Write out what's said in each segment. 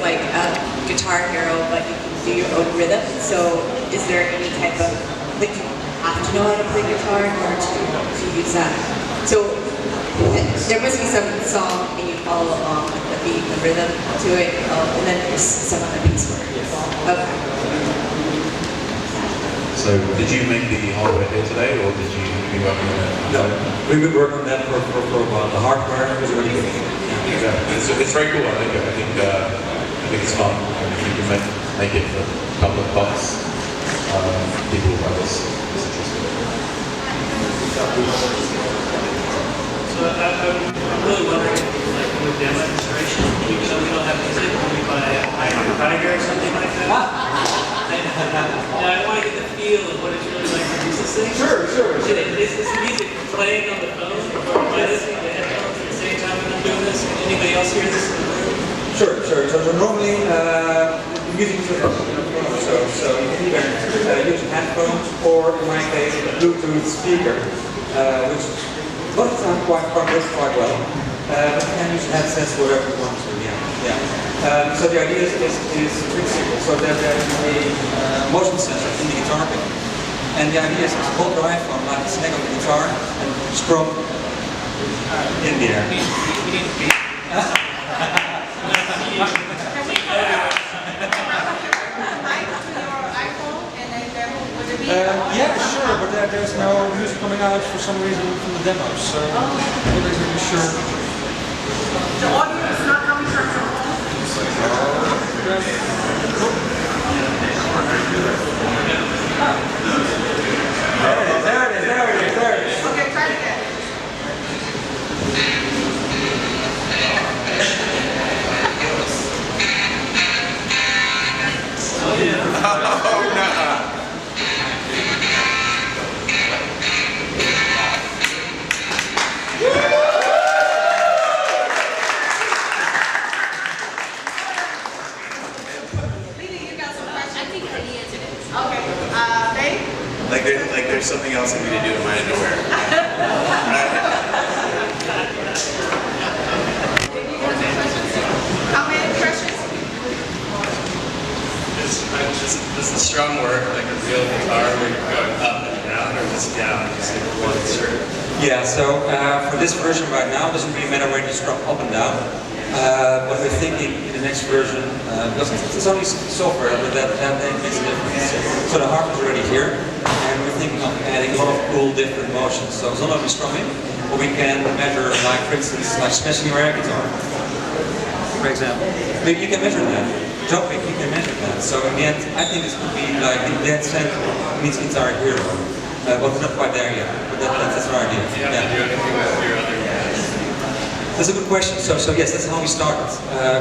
like a Guitar Hero, but you can do your own rhythm. So is there any type of, like, you have to know how to play guitar in order to use that? So there must be some song and you follow along with the beat, the rhythm to it, and then there's some other piece for it. Okay. So did you make the hardware here today, or did you be working on it? No, we've been working on that for a while. The hardware is already good. Yeah, it's very cool. I think it's fun. If you can make it for a couple of bucks, people will buy this. It's interesting. So I'm really wondering, like, with demonstration, even though we don't have music, when we buy a Tiger or something like that. And I want to get the feel of what it's really like to use this thing. Sure. Is this music playing on the phone, or am I listening to headphones at the same time when I'm doing this? Can anybody else hear this in the room? Sure. So normally the music is on the phone, so you can either use headphones or, in my case, a Bluetooth speaker, which both sound quite well. But you can use headsets whatever you want to. Yeah. So the idea is pretty simple. So there's a motion sensor in the guitar pick. And the idea is to hold your iPhone like a snake on the guitar and strum in the air. Yeah, sure, but there's no music coming out for some reason from the demos, so I'm not really sure. The audio is not coming from your phone? There it is. Okay, try it again. Oh, no. Like there's something else I need to do in my underwear. How many questions? Does the strum work like a real guitar where you're going up and down, or just down, just like one certain? Yeah, so for this version right now, it doesn't really matter where you strum up and down. What we're thinking in the next version, because it's only software, but that makes a difference. So the hardware is already here, and we're thinking of adding a lot of cool different motions. So it's not only strumming, but we can measure, like for instance, like smashing your air guitar, for example. Maybe you can measure that. Jumping, you can measure that. So in the end, I think this could be like in that sense meets Guitar Hero. But we're not quite there yet. But that's our idea. Do you have to do anything with your other guys? That's a good question. So yes, that's how we started.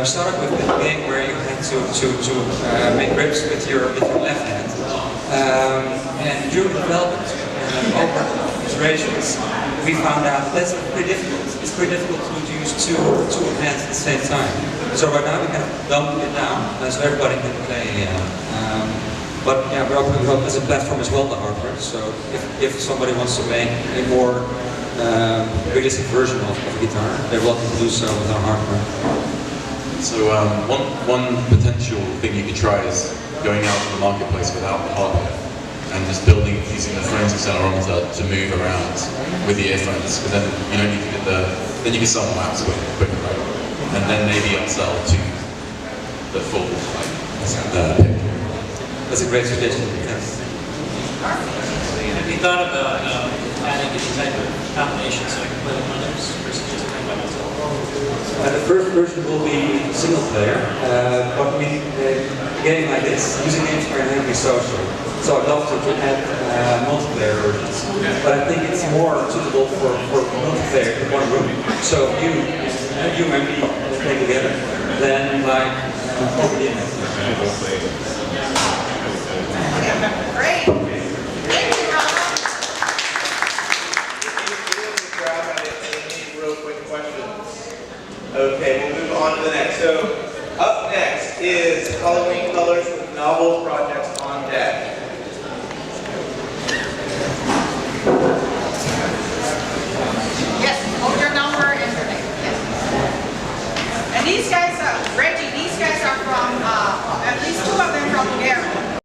We started with a game where you had to make grips with your left hand. And during development, over iterations, we found out that's pretty difficult. It's pretty difficult to use two hands at the same time. So right now we kind of dump it down, so everybody can play. But yeah, we're opening up as a platform as well, the hardware. So if somebody wants to make a more realistic version of a guitar, they're welcome to do so with our hardware. So one potential thing you could try is going out to the marketplace without the hardware and just using the frames accelerometer to move around with the earphones, because then you don't need to get then you can sell them out quicker, right? And then maybe upsell to the full pick. That's a great suggestion. Yes. Have you thought about adding any type of combination so I can play with others versus just playing by myself? The first version will be single player, but we a game like this, using games are inherently social. So I'd love to add multiplayer versions, but I think it's more suitable for multiplayer in one room. So you and me play together, then like over the internet. Great. Thank you, Rob. Any real quick questions? Okay, we'll move on to the next. So up next is Halloween Colors with Novel Project.